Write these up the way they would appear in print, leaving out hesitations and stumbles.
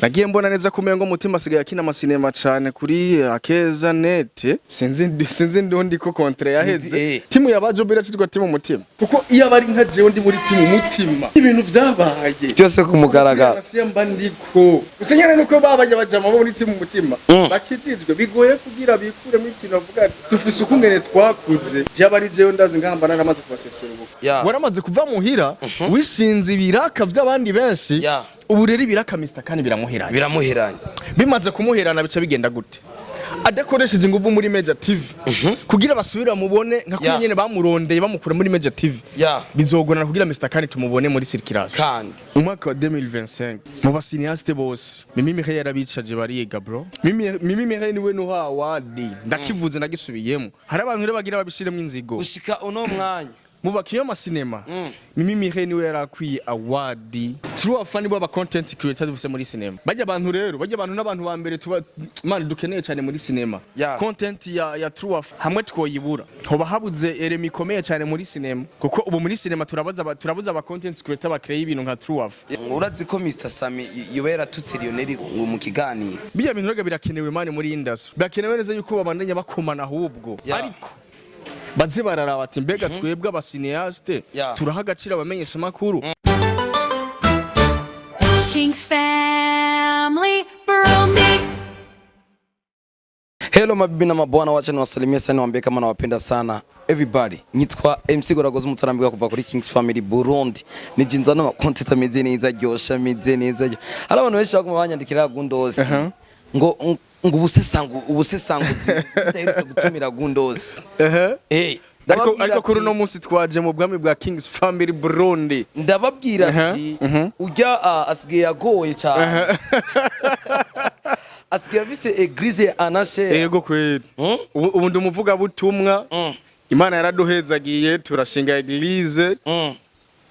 nagiye mbona neza kumengo mutima asigaye akina amasinema cyane kuri akeza net sinzi ndundi ko contre yaheze timu yabajo biracitwa timu mutima kuko iyo abari nka jewe ndi muri timu mutima ibintu vyabaye byose kumugaragara mba ndiko usenyana nuko babaje bajama muri timu mutima bakitijwe bigoye kugira bikure mu ikintu avuga tufise ukungene twakuze byabari jewe ndazi ngambana namaze kubasesera ubuko waramaze kuva muhira wishinze ibiraka by'abandi benshi ubu rero ibiraka Mr kandi biramuheranye bimaze kumuherana bica bigenda gute adakoresheje ingufu muri Major TV kugira basubira mubone nka ko nyene bamurondeye bamukura muri Major TV bizogona kugira Mr kandi tumubone muri circulation kandi umwaka wa 2025 mu basiniaste bose Mimi Mireille yarabicaje bariga bro Mimi Mireille niwe no award ndakivuze nagisubiyemo hari abantu rero bagira babishiremo inzigo ushika uno mwanya mubakiyo masinema Mimi Mireille niwe yarakwiye award true FANNY baba content creators bose muri cinema bajya abantu rero bajya abantu n'abantu ba mbere tuba man dukeneye cyane muri cinema content ya true hamwe twoyibura hoba habuze eremi ikomeye cyane muri cinema kuko ubu muri cinema turabuza aba content creators bakreye ibintu nka true urazi ko Mr Sami yobera tutse Lionel mu kiganiro bijya bintu rega birakenewe mane muri industry birakenewe neza yuko babandanya bakomana ahubwo ariko baze bararaba ati mbega twebwe abasineaste turaha agaciro abamenyesha makuru King's family Burundi. Hello mabibi na mabwana wacha niwasalimie sana niwaambie kama nawapenda sana everybody nitwa MC Goragoza umutarambirwa kuva kuri King's family Burundi nijinzana ma content ameze neza ryosha ameze neza hari abantu benshi baguma banyandikira gundosi ngo ubusesanguzi ndaherutse gutumira gundosi ariko kuri no munsi twaje mu bwami bwa King's family Burundi ndababwira ati ujya asigaye yagoye cyane asigaye vise eglise anashe yego kweli ubu ndumuvuga butumwa Imana yaraduhezagiye turashinga eglise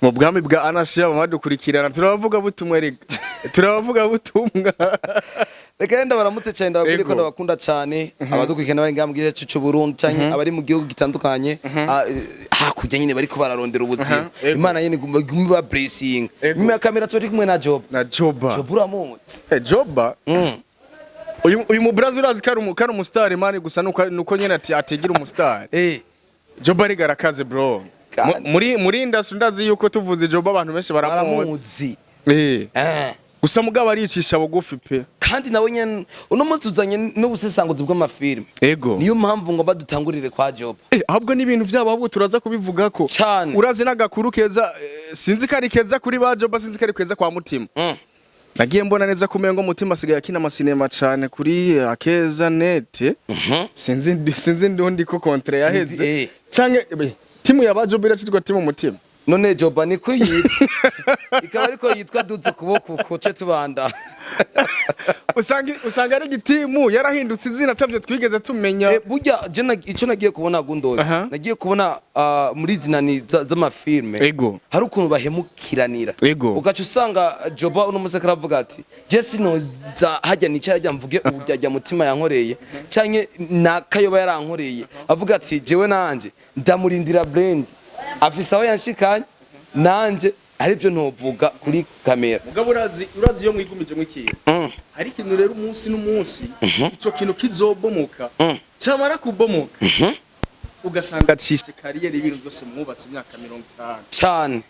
mu bwami bwa anashe abadukurikirana turabavuga butumwa rega turabavuga butumwa reka nda baramutse cyane ndababwira ko ndabakunda cyane abadukurikirana bari ngambye cy'u Burundi cyane abari mu gihugu gitandukanye hakujya nyine bari ko bararondera ubuzima Imana yene gumba blessing mimi kamera turi kumwe na Joba uramutse Joba uyu mu Brazil urazi kari umustar mani gusa nuko nyene ategera umustar Joba ari garakaze bro muri industry ndazi yuko tuvuze Joba abantu benshi baramuzi gusa mugabo aricisha bugufi pe kandi nawe nyene uno munsi uzanye n'ubusesanguzi bw'amafilm niyo mpamvu ngo badutangurire kwa Joba ahubwo n'ibintu byabo ahubwo turaza kubivuga ko urazi n'agakuru keza sinzi kari keza kuri ba Joba sinzi kari keza kwa mutima nagiye mbona neza kumengo mutima asigaye akina amasinema cyane kuri akeza net sinzi ndundi ko contre yaheze canke timu yabajo biracitwa timu mutima none Joba niko yitwa ikaba ariko yitwa duze kuboko koce tubanda usanga ari gitimu yarahindutse izina tavye twigeze tumenya burya je ico nagiye kubona gundozi nagiye kubona muri zinani z'amafilme hari ukuntu bahemukiranira ugaca usanga Joba uno musekara avuga ati je sino za hajya nicyo hajya mvuge ubujya mutima yankoreye canke nakayoba yarankoreye avuga ati jewe nanje ndamurindira brand afisa aho yanshikanye nanje aribyo ntovuga kuri kamera mugabo urazi iyo mwigumije mwikiye hari kintu rero umunsi n'umunsi ico kintu kizobomoka cyamara kubomoka ugasanga cishe kariyeri ibintu byose mwubatse imyaka 50 cyane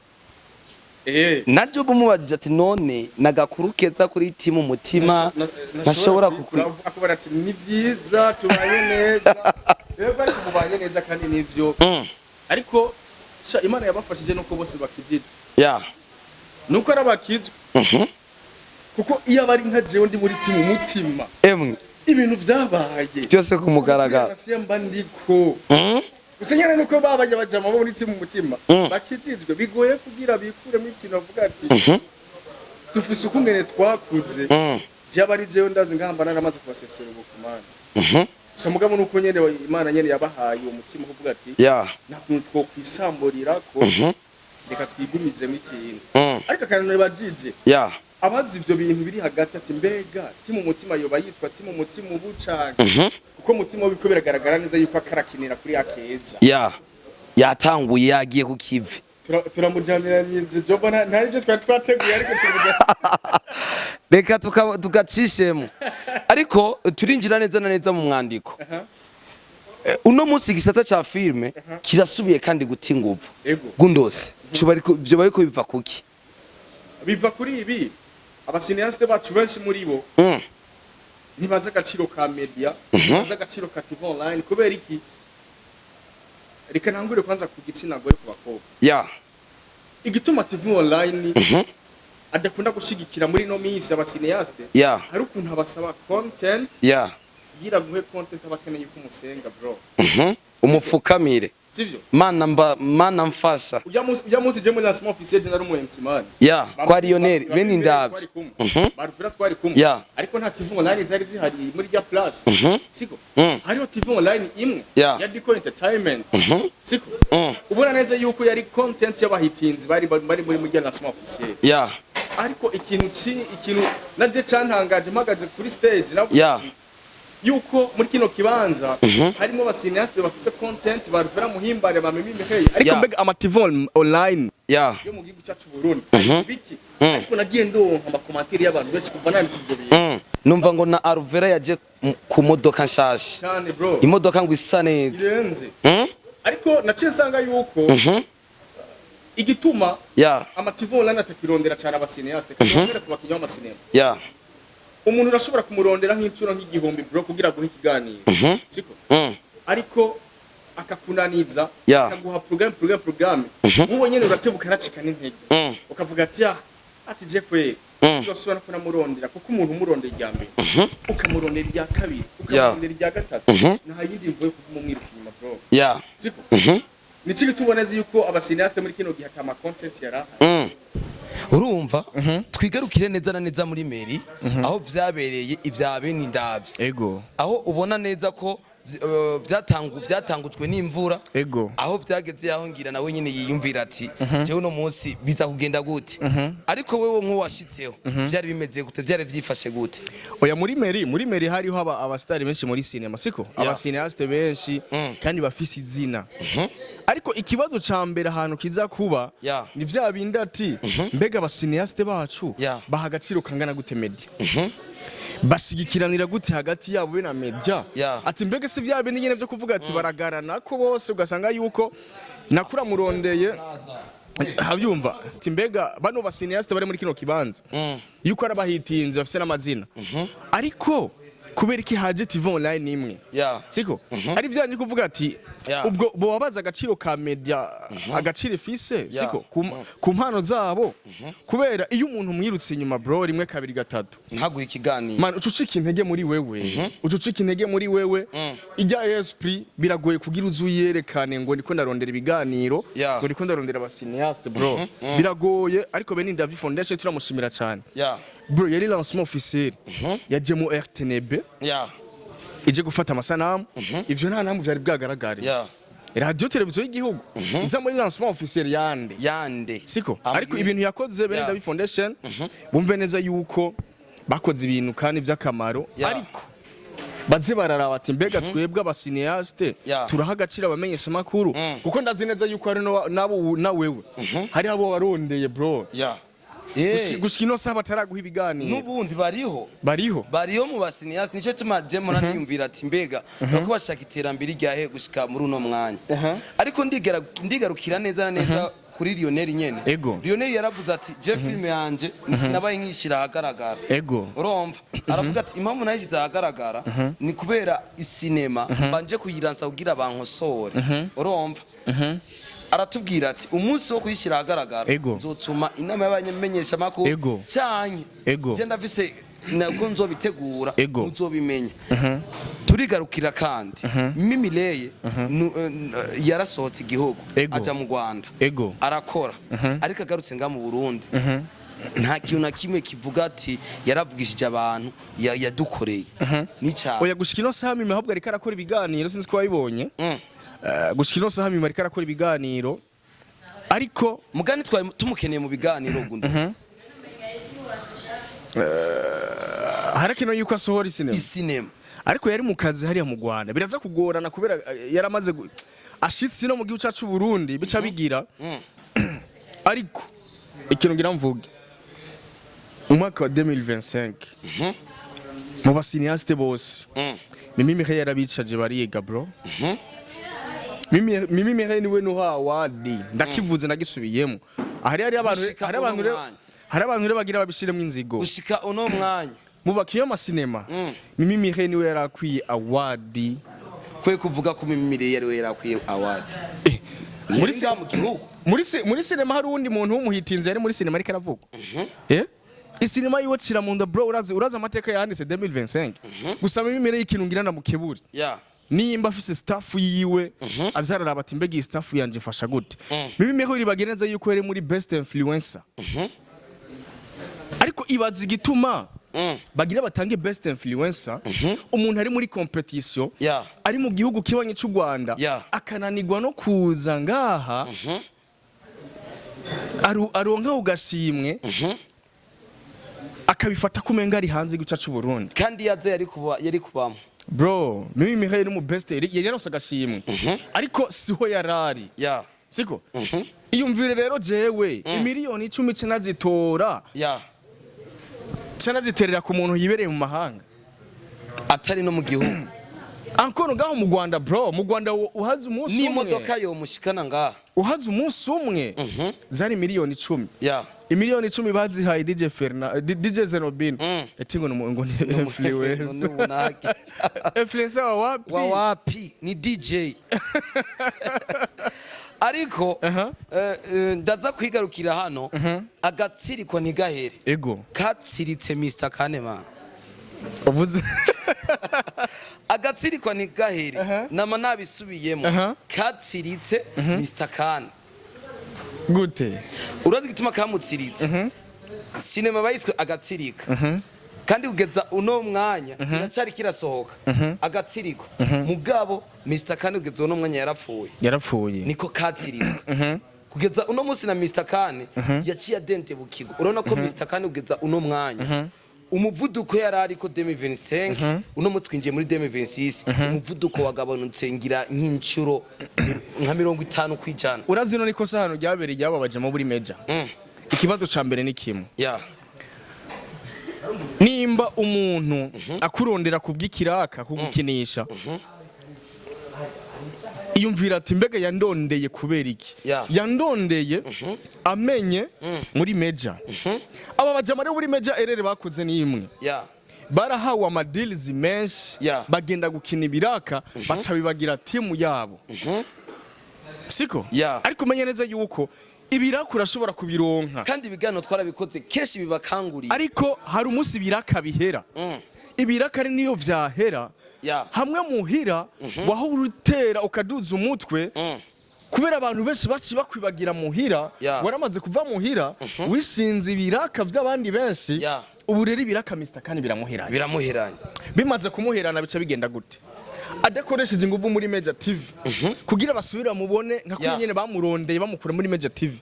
najyo bumubajije ati none nagakuru keza kuri timu mutima ntashobora akubara ati ni byiza tubaye neza rero ari kubanye neza kandi nivyo ariko Imana yabafashije nuko bose bakijira nuko arabakizwe kuko iyo abari nka jewe ndi muri timu mutima ibintu vyabaye byose kumugaragara mba ndiko usenyana nuko babaje bajama muri timu mutima bakijijwe bigoye kugira bikure mu ikintu avuga ati tufise ukungene twakuze byabari jewe ndazi ngambana namaze kubasesera ubukumana Samugabo nuko nyene Imana nyene yabahaye umutima kuvuga ati nakuntu two kwisamburira ko reka twigumize mu ikintu ariko kandi bajije abazi ivyo bintu biri hagati ati mbega timu mutima yoba yitwa timu mutima ubucanga kuko mutima w'ibiko biragaragara neza yuko akarakinira kuri akeza yatanguye yagiye ku kivi turamujanira Joba nta ibyo twateguye ariko reka tukacishemo ariko turinjira neza na neza mu mwandiko uno munsi igisata ca filme kirasubiye kandi guta inguvu gundose byo bariko biva kuki biva kuri ibi abasineaste bacu benshi muri bo ntibaza agaciro ka media ntibaza agaciro ka TV online kubera iki reka ntangure kwanza ku gitsina gore ku bakobwa igituma TV online adakunda gushigikira muri no minsi abasineaste hari ukuntu abasaba content gira guhe content abakeneye ko umusenga bro umufukamire sivyo mana mfasha ujya munsi je muri lancement officiel na rumo MC man kwa Lionel bene ndabye barufira twari kumwe ariko nta TV online zari zihari muri ya plus siko hariho TV online imwe ya Diko Entertainment siko ubona neza yuko yari content y'abahitinzi bari muri ya lancement officiel ariko ikintu naje cantangaje mpagaze kuri stage navuga yuko muri kino kibanza harimo abasineaste bafise content baruvira muhimbare bamemimeheye ariko mbega amativol online yo mu gihugu cyacu Burundi biki ariko nagiye ndonka amakomentari y'abantu benshi kuva nanditse ibyo bintu numva ngo na Aruvera yaje ku modoka nshasha cyane bro imodoka ngo isa neza ariko naciye nsanga yuko igituma amativol online atakirondera cyane abasineaste kandi ku bakinya b'amasinema umuntu urashobora kumurondera nk'incuro nk'igihumbi bro kugira guha ikiganiro siko ariko akakunaniza akaguha program wowe nyene uratebuka nacika n'intege ukavuga ati je kwe yosubira ko namurondera kuko umuntu umurondera irya mbere ukamurondera irya kabiri ukamurondera irya gatatu nta yindi mvuye kumumwiruka inyuma bro siko nici gituboneza yuko abasineaste muri kino gihe atama content yaraha urumva twigarukire neza na neza muri meri aho vyabereye ivya bene ndavye aho ubona neza ko byatangujwe n'imvura aho byageze yaho ngira nawe nyine yiyumvira ati jewe no munsi biza kugenda gute ariko wewe nk'uwashitseho byari bimeze gute byari vyifashe gute oya muri meri hariho abastari benshi muri cinema siko abasineaste benshi kandi bafise izina ariko ikibazo ca mbere ahantu kiza kuba ni vya bindi ati mbega abasineaste bacu baha agaciro kangana gute media basigikiranira gute hagati yabo be na media ati mbega se vya bindi nyene byo kuvuga ati baragarana ko bose ugasanga yuko nakura murondeye habyumva ati mbega bano basineaste bari muri kino kibanza yuko arabahitinze bafise n'amazina ariko kubera iki haje TV online imwe siko ari byanye kuvuga ati ubwo bo wabaza agaciro ka media agaciro ifise siko ku mpano zabo kubera iyo umuntu mwirutse inyuma bro rimwe kabiri gatatu ntaguha ikiganiro man ucucika intege muri wewe ucucika intege muri wewe ijya esprit biragoye kugira uzuyerekane ngo ndiko ndarondera ibiganiro ngo ndiko ndarondera abasineaste bro biragoye ariko bene David Foundation turamushimira cyane bro yari lancement officiel yaje mu RTNB ije gufata amasanamu ivyo nta namwe byari bwagaragara radio televiziyo y'igihugu iza muri lancement officiel yande siko ariko ibintu yakoze bene David Foundation bumve neza yuko bakoze ibintu kandi by'akamaro ariko baze bararaba ati mbega twebwe abasineaste turaha agaciro abamenyesha makuru kuko ndazi neza yuko hari nabo na wewe hari abo warondeye bro gushikino saba taraguha ibiganiro nubundi bariho mu basineaste nico tuma je mona niyumvira ati mbega bako bashaka iterambere ryahe gushika muri uno mwanya ariko ndigarukira neza na neza kuri Lionel nyene Lionel yaravuze ati je filme yanje nisinabaye nkishira ahagaragara urumva aravuga ati impamvu nayishize ahagaragara ni kubera isinema banje kuyiransa kugira bankosore urumva aratubwira ati umunsi wo kuyishyira ahagaragara nzotuma inama y'abamenyesha makuru cyanye je ndafise nako nzobitegura uzobimenya turigarukira kandi MIREILLE yarasohotse igihugu aja mu Rwanda arakora ariko agarutse nga mu Burundi nta kintu na kimwe kivuga ati yaravugishije abantu yadukoreye n'icyaha oya gushikino sami mahubwo ariko arakora ibiganiro sinzi ko wabibonye gushikino saha mimari karakora ibiganiro ariko mugani twari tumukeneye mu biganiro gundo harakino yuko asohora isinema ariko yari mu kazi hariya mu Rwanda biraza kugorana kubera yaramaze ashitse no mu gihugu cyacu Burundi bica bigira ariko ikintu ngira mvuge umwaka wa 2025 mu basiniaste bose Mimi Mireille yarabicaje bariga bro Mimi Mireille niwe no award ndakivuze nagisubiyemo hari abantu bagira babishiremo inzigo ushika uno mwanya mubakiyo masinema Mimi Mireille niwe yarakwiye award kwe kuvuga ko Mimi Mireille yari yarakwiye award muri sinema hari undi muntu w'umuhitinzi yari muri sinema ariko aravuga isinema yiwe cira mu nda bro uraza amateka yanditse 2025 gusa Mimi Mireille ikintu ngira ndamukeburi nimba afise staff yiwe azararaba ati mbega iyi staff yanje fasha gute Mimi Mireille bageneza yuko yari muri best influencer ariko ibaza igituma bagira batange best influencer umuntu ari muri competition ari mu gihugu kibanye cy'u Rwanda akananirwa no kuza ngaha aronka ugashimwe akabifata kumenga ari hanze guca cy'u Burundi kandi yaze yari kubamo bro Mimi Mireille ni mu best yari yaronse agashimwe ariko siho yarari siko iyumvire rero jewe imiliyoni 10 canazitora canaziterera ku muntu yibereye mu mahanga atari no mu gihugu ankono ngaho mu Rwanda bro mu Rwanda uhaze umunsi umwe n'imodoka yo mushikana ngaha uhaze umunsi umwe zari miliyoni 10 imiliyoni 10 bazihaye DJ Zenobin eti ngo ngo ni influencer wa wapi ni DJ ariko ndaza kwigarukira hano agatsiriko ntigahere ego katsiritse Mr Kanema uvuze agatsiriko ntigahere nama nabisubiyemo katsiritse Mr Kan gute urazi gituma kamutsiritse sinema bayiswe agatsirika kandi kugeza uno mwanya iracari kirasohoka agatsiriko mugabo Mr Kan kugeza uno mwanya yarapfuye niko katsiritse kugeza uno munsi na Mr Kan yaciye adente bukigo urabona ko Mr Kan kugeza uno mwanya umuvuduko yarari ko 2025 uno mutwinjiye muri 2026 umuvuduko wagabanutse ngira nk'incuro nka 50 kwijana urazi no niko sahano ryabereye yababaje mu buri meja ikibazo ca mbere ni kimwe nimba umuntu akurondera kubwikiraka kugukinisha iyumvira ati mbega yandondeye kubera iki yandondeye amenye muri meja aba bajama rero muri meja erere bakoze ni imwe barahawe amadeals menshi bagenda gukina ibiraka baca bibagira timu yabo siko ariko menye neza yuko ibiraka urashobora kubironka kandi ibigano twarabikoze keshi bibakanguriye ariko hari umunsi ibiraka bihera ibiraka ari niyo vyahera hamwe muhira waho urutera ukaduza umutwe kubera abantu benshi baci bakwibagira muhira waramaze kuva muhira wishinze ibiraka by'abandi benshi ubu rero ibiraka Mr Kan biramuhiranye bimaze kumuherana bica bigenda gute adakoresheje ingufu muri Major TV kugira basubira mubone nka kuri nyene bamurondeye bamukura muri Major TV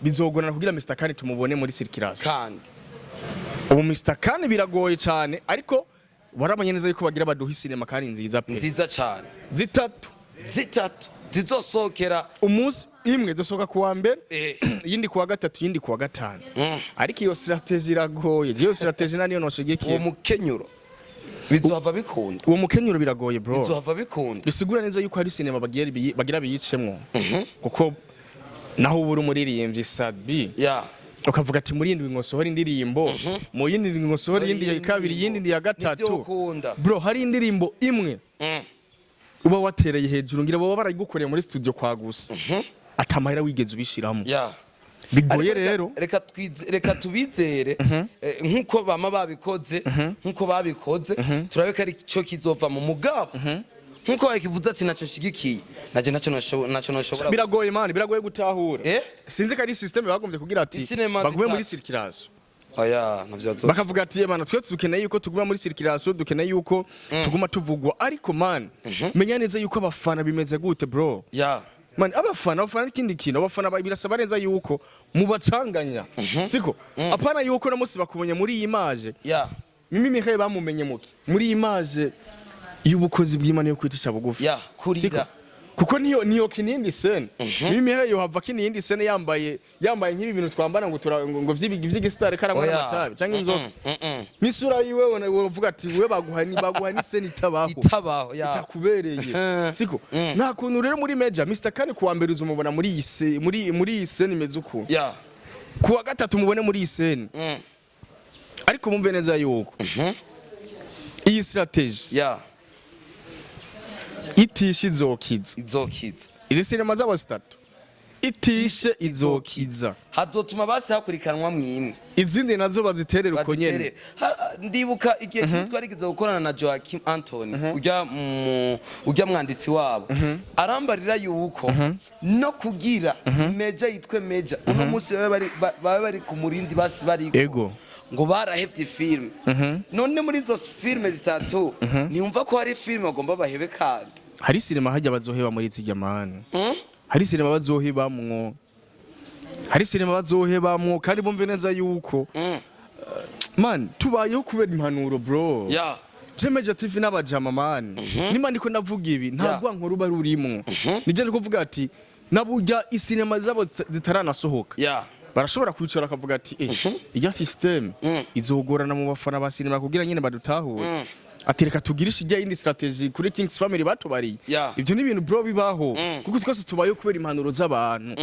bizogorana kugira Mr Kan tumubone muri circulation kandi ubu Mr Kan biragoye cyane ariko warabanye neza yuko bagira baduha sinema kandi nziza pe nziza cyane zitatu zizosokera umunsi imwe zosoka kuwa mbere yindi kuwa gatatu yindi kuwa gatanu ariko iyo strategy iragoye iyo strategy naniyo noshigikiye uwo mukenyuro bizohava bikunda uwo mukenyuro biragoye bro bizohava bikunda bisigura neza yuko hari sinema bagira biyicemwo kuko naho ubura umuririmbyi Sadbi ukavuga ati muri indwi ngosohora indirimbo mu yindi ndwi ngosohora yindi ya kabiri yindi ya gatatu bro hari indirimbo imwe uba watereye hejuru ngira baba barayigukoreye muri studio kwa gusa atamahera wigeze ubishiramo bigoye rero reka tubizere nkuko bama babikoze nkuko babikoze turabe ko ari cyo kizova mu mugabo nkuko bakivuze ati naco shigikiye naje naco noshobora biragoye man biragoye gutahura sinzi ko ari system bagombye kugira ati bagume muri circulation navyo bakavuga ati bana twe dukeneye yuko tuguma muri circulation dukeneye yuko tuguma tuvugwa ariko man menya neza yuko abafana bimeze gute bro man abafana ikindi kintu abafana birasaba neza yuko mubacanganya siko apana yuko na musi bakubonye muri image Mimi Mireille bamumenye muki muri image y'ubukozi bw'Imana yo kwitisha bugufi kurira kuko niyo kinindi scene Mimireille yohava kinindi scene yambaye nk'ibi bintu twambara ngo vy'igisitare karangwa n'amatabi canke inzoga n'isura yiwe wovuga ati we baguha ni scene itabaho itakubereye siko nta kuntu rero muri Major Mr Kane kuwa mbere uzumubona muri iyi scene imeze uko kuwa gatatu mubone muri iyi scene ariko mumve neza yuko iyi strategy itishe izokiza izi sinema z'abo zitatu itishe izokiza hazotuma basi hakurikanwa mwimwe izindi nazo baziterera uko nyene ndibuka igihe twarigize gukorana na Joachim Anthony ujya mwanditsi wabo arambarira yuko no kugira Major yitwe Major uno munsi bari ku murindi basi bari ego ngo barahevye film none muri zo filme zitatu niyumva ko hari film bagomba bahebe kandi hari sinema hajya bazoheba muri iki jamani hari sinema bazohebamwo kandi bumve neza yuko man tubayeho kubera impanuro bro Major TV n'abajama man nima ndiko ndavuga ibi ntabwo nkuru rurimwo nije ndiko kuvuga ati naburya isinema zabo zitaranasohoka barashobora kwicara akavuga ati iya system izogorana mu bafana ba sinema kugira nyine badutahure atereka tugirisha ijya indi strategy kuri Kings Family batubariye ibyo ni ibintu bro bibaho kuko twese tubaye kubera impanuro z'abantu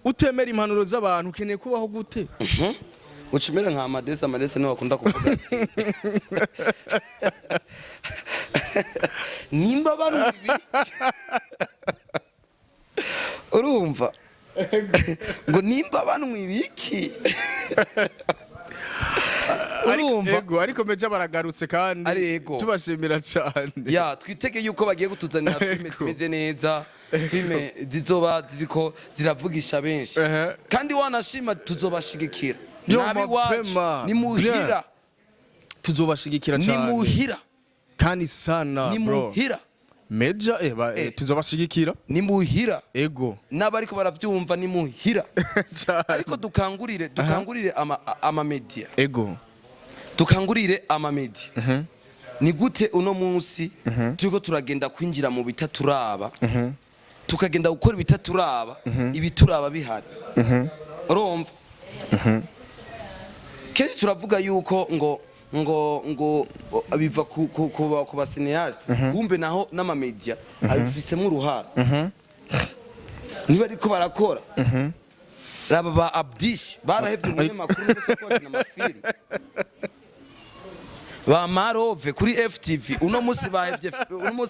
utemera impanuro z'abantu ukeneye kubaho gute ucimera nka Amadese no bakunda kuvuga ati nimba barubi urumva ngo nimba banwe ibiki urumva ariko Major baragarutse kandi tubashimira cyane twitege yuko bagiye gutuzanira filme zimeze neza filme zizoba ziriko ziravugisha benshi kandi wanashima tuzobashigikira nabi wacu ni muhira tuzobashigikira cyane ni muhira kandi sana ni muhira Major tuzobashigikira ni muhira ego n'abariko baravyumva ni muhira ariko dukangurire ama media dukangurire ama media ni gute uno munsi turiko turagenda kwinjira mu bitaturaba tukagenda gukora ibitaturaba ibituraba bihari urumva kenshi turavuga yuko ngo biva ku bacineaste kumbe naho n'ama media abifisemo uruhara niba ariko barakora raba ba Abdish barahevye mu makuru no support na mafilm ba Marove kuri FTV uno munsi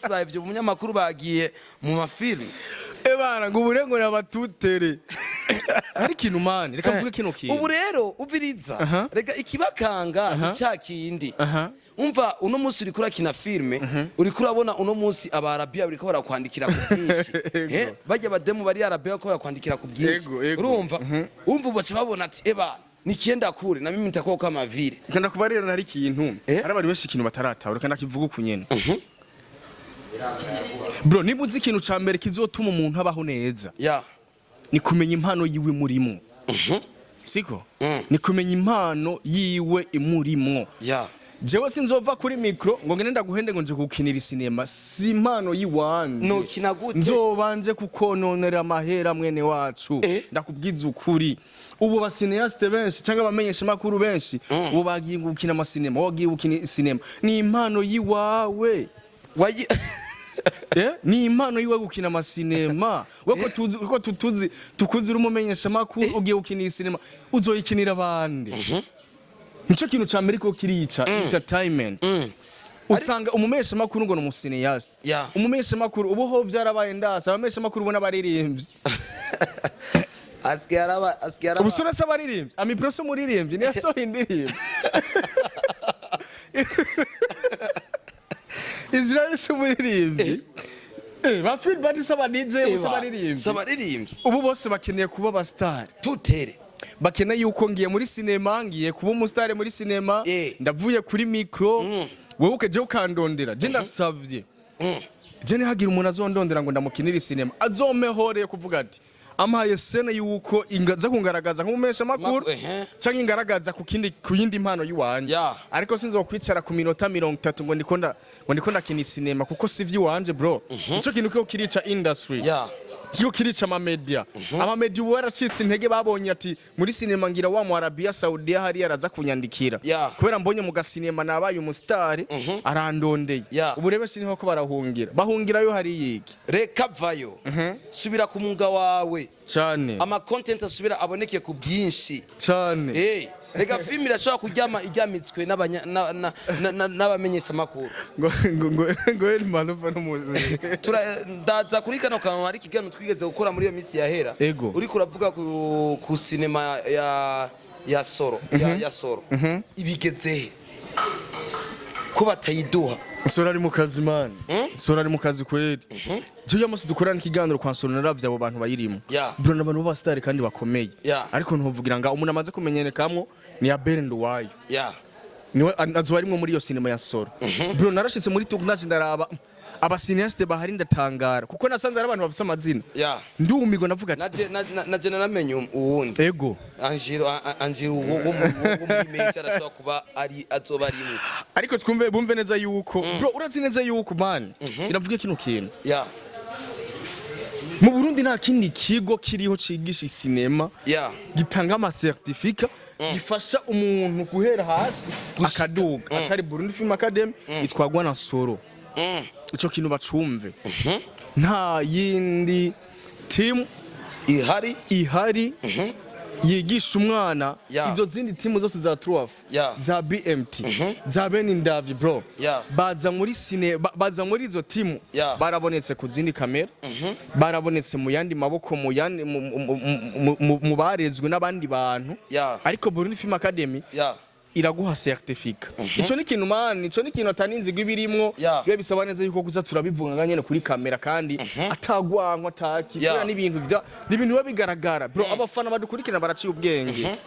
bahevye mu nyamakuru bagiye mu mafilm bana ngo uburengo n'abatutere hari kintu mani reka mvuge kino kintu ubu rero uviriza rega ikibakanga cyakindi umva uno munsi uri kura kina filme uri kurabona uno munsi abarabia bariko barakwandikira ku byinshi bajya bademu bari arabia ko barakwandikira ku byinshi urumva baca babona ati nikienda kure na mimi nitakuwa kama vile kanda kubarira nari kintu hari bari benshi kintu bataratahura kandi akivuga ukunyene bro nibuze ikintu ca mbere kizotuma umuntu abaho neza ni kumenya impano yiwe murimo siko ni kumenya impano yiwe imurimo jewe sinzova kuri micro ngo ngene ndaguhende ngo nje gukinira sinema si impano yiwanje no kinagute nzobanje kukononera amahera mwene wacu ndakubwiza ukuri ubu basineaste benshi cyangwa bamenyesha makuru benshi ubu bagiye gukina amasinema wagiye gukina sinema ni impano yiwawe ni impano yiwe gukina amasinema weko tukuzi umumenyesha makuru ugiye gukina sinema uzoyikinira abandi nico kintu ca Amerika kirica entertainment usanga umumenyesha makuru ngo n'umusineaste umumenyesha makuru ubu ho byarabaye ndasa abamenyesha makuru ubona baririmbye askiyaraba ubusura sabaririmbye amiproso muririmbye niyo so indirimbe Israel sumuririmbye bafil bati saba DJ sabaririmbye ubu bose bakeneye kuba ba star tutere bakeneye yuko ngiye muri sinema ngiye kuba umustar muri sinema ndavuye kuri micro wowe ukeje ukandondera je ndasavye je hagira umuntu azondondera ngo ndamukinira sinema azomehoreye kuvuga ati amaye sene yuko ingaza kungaragaza nk'umesha makuru canke ingaragaza ku yindi mpano yiwanje ariko sinzo kwicara ku minota 30 ngo ndikonda kini cinema kuko sivyi wanje bro ico kintu kiko kirica industry kiko kirica ama media ama media waracitse intege babonye ati muri cinema ngira wa mu Arabia Saudia hari yaraza kunyandikira kubera mbonye mu gasinema nabaye umustar arandondeye ubu rebe shiniho ko bahungira yo hari yiki reka vayo subira ku mwuga wawe cyane ama content asubira aboneke ku bwinshi cyane rega film irashobora kuryama iryamitswe n'abamenyesha makuru ngo Elmanova no muzi ndaza kuri kano kantu ari kigano twigeze gukora muri iyo misi yahera uri kuravuga ku cinema ya Soro ya Soro ibigeze ko batayiduha Sora ari mu kazi man Sora ari mu kazi kweli je yamusi dukorana ikiganiro kwa Sora naravye abo bantu bayirimo bro n'abantu ba star kandi bakomeye ariko ntuvugira nga umuntu amaze kumenyerekamwo ni ya Berend wayo niwe azo arimo muri iyo cinema ya Sora bro narashitse muri tukunaje ndaraba aba cineaste bahari ndatangara kuko nasanze ari abantu bafite amazina ndumigo navuga ati naje naramenye uwundi ego Angelo wo muri mecha arashobora kuba ari azoba arimo ariko twumve bumve neza yuko bro urazi neza yuko man iravuga kino kintu mu Burundi nta kindi kigo kiriho cigisha cinema gitanga ama certificate gifasha umuntu guhera hasi akaduga atari Burundi Film Academy itwagwa na Soro ico kintu bacumve nta yindi team ihari yigisha umwana izo zindi timu zose za Truaf za BMT za Benindavi bro baza muri baza muri izo timu barabonetse ku zindi kamera barabonetse mu yandi maboko mu yandi mu barezwe n'abandi bantu ariko Burundi Film Academy iraguha certificate ico ni kintu man ico ni kintu ataninzi gwibirimwo bibe bisaba neza yuko kuza turabivuga nyene kuri kamera kandi atagwankwa taki kubera n'ibintu biba bigaragara bro abafana badukurikirana baraciye ubwenge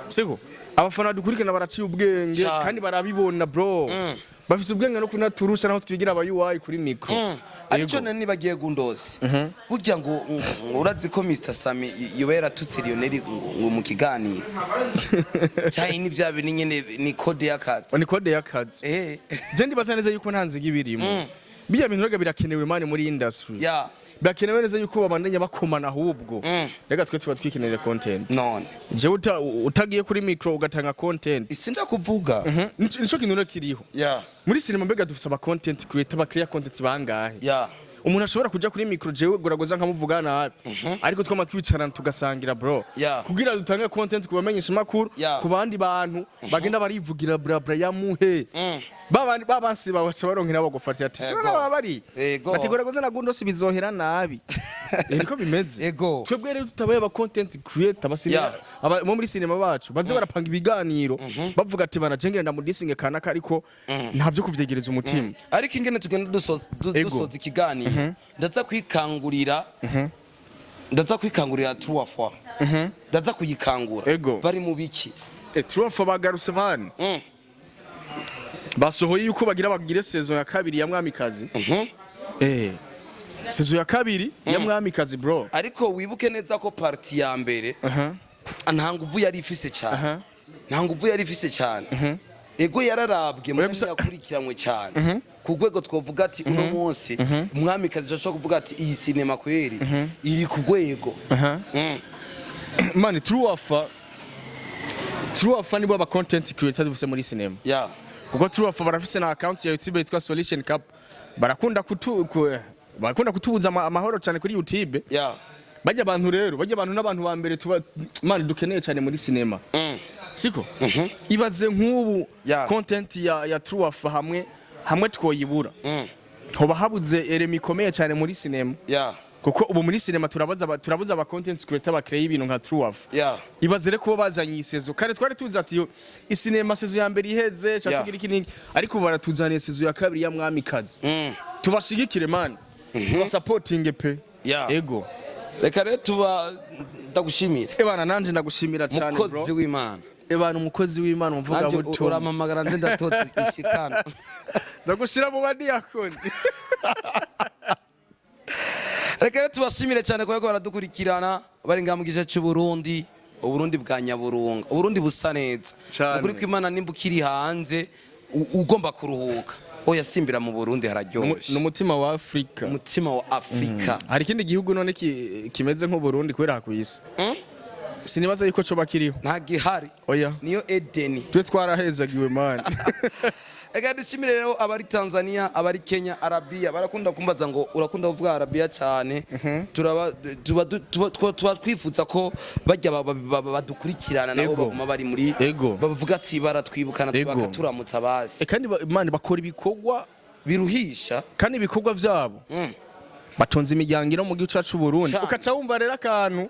siko abafana badukurikirana baraciye ubwenge kandi barabibona bro bafise ubwenge no kunaturusha naho twigira aba UI kuri micro ariko nani bagiye gundoze burya ngo urazi ko Mr Sami yobera tutse Lionel ngo mu kiganiro cyane ni byabe ni nyene ni code y'akazi ni code y'akazi je ndibaza neza yuko ntanziga ibirimo bijya bintu rega birakenewe mani muri industry birakenewe neza yuko babandanya bakomana ahubwo rega twe tuba twikenera content none je utagiye kuri micro ugatanga content isinda kuvuga nico kintu kiriho muri cinema mbega dufise aba content creator ba create content bangahe umuntu ashobora kuja kuri micro jewe guragoza nkamuvuga nabi ariko twama twicarana tugasangira bro kugira dutange content kubamenyesha makuru ku bandi bantu bagenda barivugira bra ya muhe babansi babaca baronkera bagufatira ati sibana babari ati guragoza nagundo sibizohera nabi niko bimeze twebwe rero tutabaye aba content creator basira mo muri cinema bacu baze barapanga ibiganiro bavuga ati bana jengera ndamudisinge kanaka ariko ntavyo kuvyegereza umutima ariko ingene tugenda dusoza ikiganiro ndaza kwikangurira True Afwa ndaza kuyikangura bari mu biki True Afwa bagarutse bana basohoye yuko bagire saison ya kabiri ya Mwamikazi saison ya kabiri ya Mwamikazi bro ariko wibuke neza ko party ya mbere nta nguvu yari ifise cyane ego yararabwe mu yakurikiranwe cyane ku rwego twovuga ati uno munsi Umwamikazi joshobora kuvuga ati iyi cinema kweri iri ku rwego man True Afwa nibo aba content creator bose muri cinema kuko True Afwa barafise na account ya YouTube yitwa Solution Cup barakunda kutubuza amahoro cyane kuri YouTube bajya abantu rero n'abantu ba mbere tuba man dukeneye cyane muri cinema siko ibaze nk'ubu content ya True Afwa hamwe twoyibura hoba habuze eremi ikomeye cyane muri cinema kuko ubu muri cinema turabuza aba content creator bakreye ibintu nka True Afwa ibaze rero kuba bazanye isezo kare twari tuzi ati icinema sezo ya mbere iheze cyatugira ikinini ariko baratuzaniye sezo ya kabiri ya Mwamikazi tubashigikire man supporting pe ego reka rero tuba ndagushimira bana nanje ndagushimira cyane bro mukozi w'Imana ebana umukozi w'Imana umuvuga buto uramamagara nze ndatotse ishikana ndagushira mu bandi yakoni reka rero tubashimire cyane ko baradukurikirana bari ngaha mu gice cy'u Burundi Uburundi bwa Nyaburunga Uburundi busa neza ukuri ko Imana nimba ukiri hanze ugomba kuruhuka oya simbira mu Burundi hararyoshe n'umutima wa Afrika umutima wa Afrika hari ikindi gihugu none kimeze nk'u Burundi kwera hakwisi sinibaza yuko coba kiriho nta gihari oya niyo Edeni twe twarahezagiwe man ega dushimire rero abari Tanzania abari Kenya Arabia barakunda kumbaza ngo urakunda kuvuga Arabia cyane tuba twifuza ko bajya badukurikirana nabo baguma bari muri bavuga ati baratwibukana twakaturamutsa basi kandi man bakora ibikorwa biruhisha kandi ibikorwa byabo batonze imiryango ino mu gihugu cyacu Burundi ukaca wumva rero akantu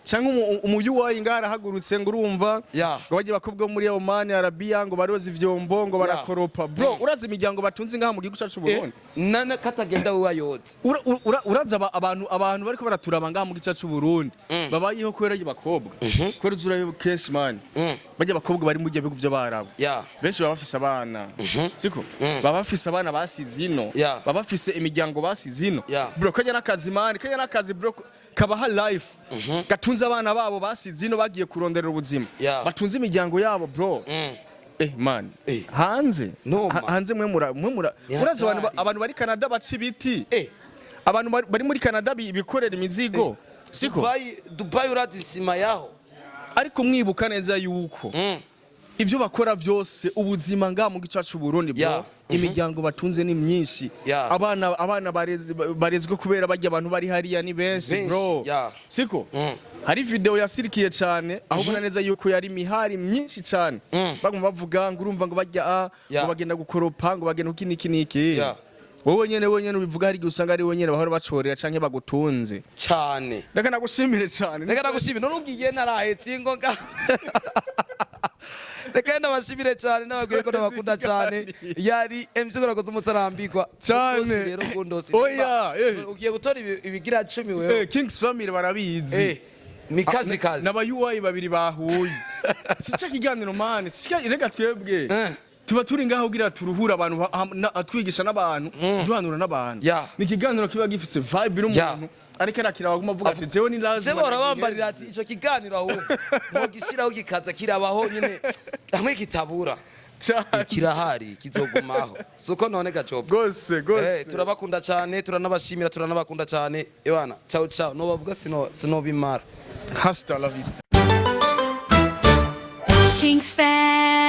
cyangwa umuyu wayi ngara hagurutse ngo urumva ngo bagiye bakobwa muri Oman Arabia ngo baroza ivyombo ngo barakoropa bro uraza imiryango batunze ngaha mu gihugu cyacu Burundi nana katagenda wayoze uraza abantu bariko baraturaba ngaha mu gihugu cyacu Burundi babayeho kwera y'abakobwa kwera uzurayo kenshi man bajya bakobwa bari mu gihe bigo byo barabo benshi baba bafise abana siko baba bafise abana basize ino baba bafise imiryango basize ino bro kanya nakazi man kanya nakazi bro kabaha life gatunze abana babo basize ino bagiye kurondera ubuzima batunze imiryango yabo bro man hanze hanze mwe uraza abantu bari Canada baca ibiti abantu bari muri Canada bikorera imizigo siko Dubai uradisima yaho ariko mwibuka neza yuko ibyo bakora byose ubuzima nga mu gicacu Burundi bro imiryango batunze ni myinshi abana barezwe kubera bajya abantu bari hariya ni benshi bro siko hari video yasirikiye cyane aho ubona neza yuko yari mihari myinshi cyane baguma bavuga ngo urumva ngo bajya ngo bagenda gukoropa ngo bagenda ukiniki wowe nyene ubivuga hari usanga ari wenyene bahora bacorera canke bagutunze cyane reka nagushimire cyane reka nagushimire none ugiye narahetse ingoga reka ndabashimire cyane nababwiye ko nabakunda cyane yari MC Gurakoze umutsarambikwa cyane rero kundosi oya ugiye gutora ibigira 10 wewe Kings family barabizi mikazi naba UI babiri bahuye sica kiganiro man sica rega twebwe tuba turi ngaho ugira turuhura abantu atwigisha n'abantu duhanura n'abantu ni kiganiro kiba gifise vibe n'umuntu ariko arakira baguma vuga ati jewe ni lazima je barabambarira ati ico kiganiro aho mo gishiraho kikaza kirabaho nyine hamwe kitabura kirahari kizogumaho suko none gajob gose turabakunda cyane turanabashimira turanabakunda cyane ebana ciao ciao no bavuga sino bimara hasta la vista Kings fan